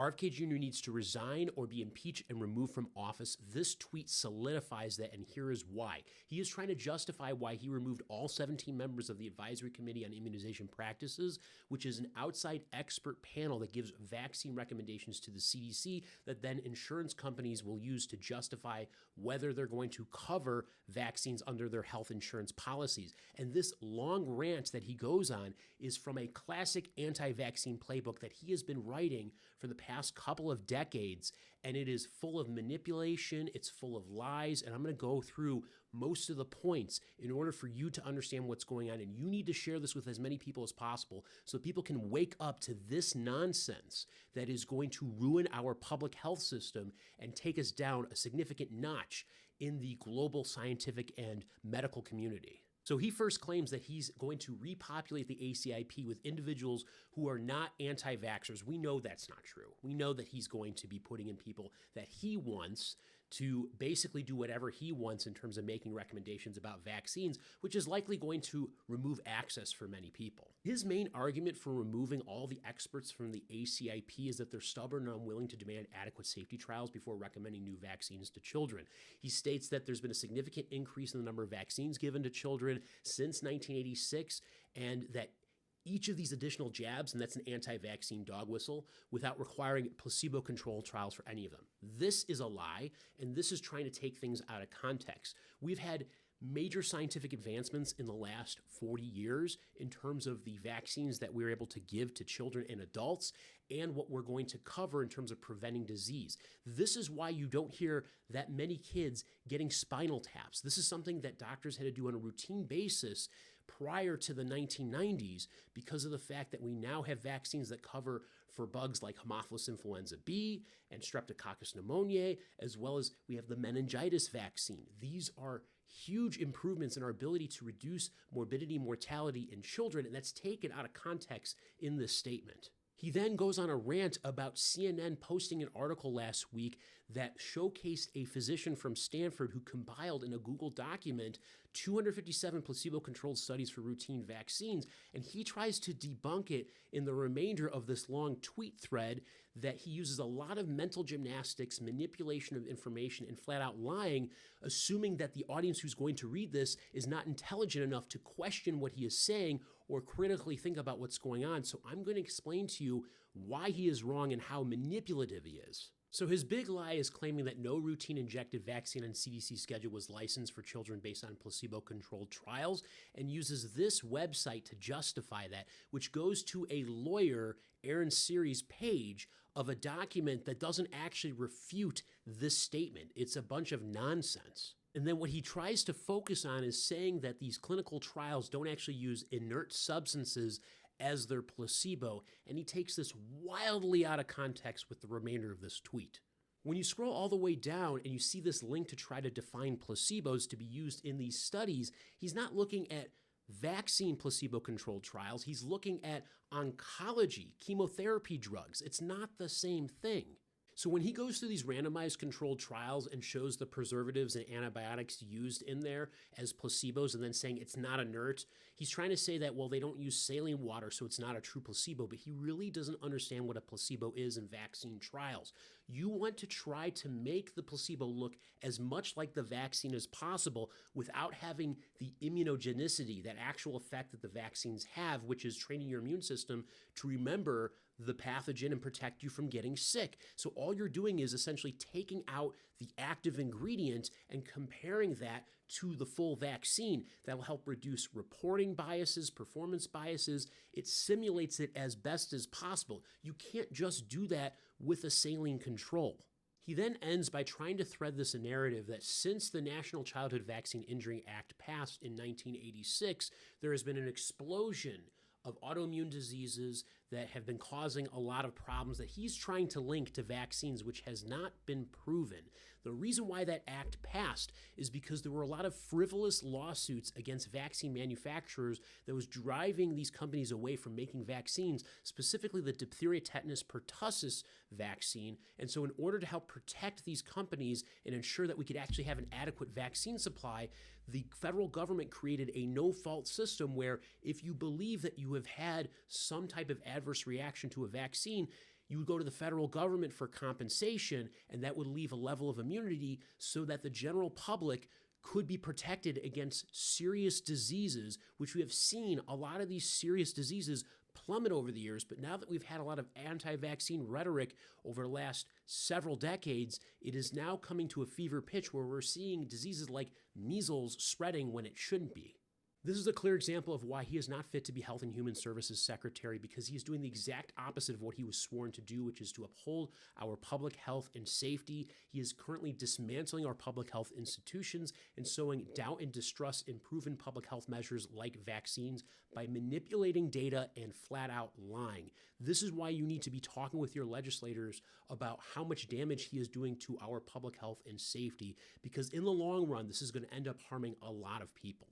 RFK Jr. needs to resign or be impeached and removed from office. This tweet solidifies that, and here is why. He is trying to justify why he removed all 17 members of the Advisory Committee on Immunization Practices, which is an outside expert panel that gives vaccine recommendations to the CDC that then insurance companies will use to justify whether they're going to cover vaccines under their health insurance policies. And this long rant that he goes on is from a classic anti-vaccine playbook that he has been writing for the past couple of decades, and it is full of manipulation, it's full of lies, and I'm going to go through most of the points in order for you to understand what's going on, and you need to share this with as many people as possible so people can wake up to this nonsense that is going to ruin our public health system and take us down a significant notch in the global scientific and medical community. So he first claims that he's going to repopulate the ACIP with individuals who are not anti-vaxxers. We know that's not true. We know that he's going to be putting in people that he wants to basically do whatever he wants in terms of making recommendations about vaccines, which is likely going to remove access for many people. His main argument for removing all the experts from the ACIP is that they're stubborn and unwilling to demand adequate safety trials before recommending new vaccines to children. He states that there's been a significant increase in the number of vaccines given to children since 1986, and that each of these additional jabs, and that's an anti-vaccine dog whistle, without requiring placebo-controlled trials for any of them. This is a lie, and this is trying to take things out of context. We've had major scientific advancements in the last 40 years in terms of the vaccines that we're able to give to children and adults and what we're going to cover in terms of preventing disease. This is why you don't hear that many kids getting spinal taps. This is something that doctors had to do on a routine basis prior to the 1990s because of the fact that we now have vaccines that cover for bugs like Haemophilus influenza B and Streptococcus pneumoniae, as well as we have the meningitis vaccine. These are huge improvements in our ability to reduce morbidity and mortality in children, and that's taken out of context in this statement. He then goes on a rant about CNN posting an article last week that showcased a physician from Stanford who compiled in a Google document 257 placebo-controlled studies for routine vaccines, and he tries to debunk it in the remainder of this long tweet thread that he uses a lot of mental gymnastics, manipulation of information, and flat-out lying, assuming that the audience who's going to read this is not intelligent enough to question what he is saying or critically think about what's going on. So I'm going to explain to you why he is wrong and how manipulative he is. So his big lie is claiming that no routine injected vaccine on CDC schedule was licensed for children based on placebo-controlled trials, and uses this website to justify that, which goes to a lawyer, Aaron Series' page of a document that doesn't actually refute this statement. It's a bunch of nonsense. And then what he tries to focus on is saying that these clinical trials don't actually use inert substances as their placebo, and he takes this wildly out of context with the remainder of this tweet. When you scroll all the way down and you see this link to try to define placebos to be used in these studies, he's not looking at vaccine placebo-controlled trials, he's looking at oncology, chemotherapy drugs. It's not the same thing. So when he goes through these randomized controlled trials and shows the preservatives and antibiotics used in there as placebos and then saying it's not inert, he's trying to say that, well, they don't use saline water, so it's not a true placebo, but he really doesn't understand what a placebo is in vaccine trials. You want to try to make the placebo look as much like the vaccine as possible without having the immunogenicity, that actual effect that the vaccines have, which is training your immune system to remember the pathogen and protect you from getting sick. So all you're doing is essentially taking out the active ingredient and comparing that to the full vaccine. That will help reduce reporting biases, performance biases. It simulates it as best as possible. You can't just do that with a saline control. He then ends by trying to thread this narrative that since the National Childhood Vaccine Injury Act passed in 1986, there has been an explosion of autoimmune diseases that have been causing a lot of problems that he's trying to link to vaccines, which has not been proven. The reason why that act passed is because there were a lot of frivolous lawsuits against vaccine manufacturers that was driving these companies away from making vaccines, specifically the diphtheria, tetanus, pertussis vaccine. And so in order to help protect these companies and ensure that we could actually have an adequate vaccine supply, the federal government created a no-fault system where if you believe that you have had some type of adverse reaction to a vaccine, you would go to the federal government for compensation, and that would leave a level of immunity so that the general public could be protected against serious diseases, which we have seen a lot of these serious diseases plummet over the years. But now that we've had a lot of anti-vaccine rhetoric over the last several decades, it is now coming to a fever pitch where we're seeing diseases like measles spreading when it shouldn't be. This is a clear example of why he is not fit to be Health and Human Services Secretary, because he is doing the exact opposite of what he was sworn to do, which is to uphold our public health and safety. He is currently dismantling our public health institutions and sowing doubt and distrust in proven public health measures like vaccines by manipulating data and flat out lying. This is why you need to be talking with your legislators about how much damage he is doing to our public health and safety, because in the long run, this is going to end up harming a lot of people.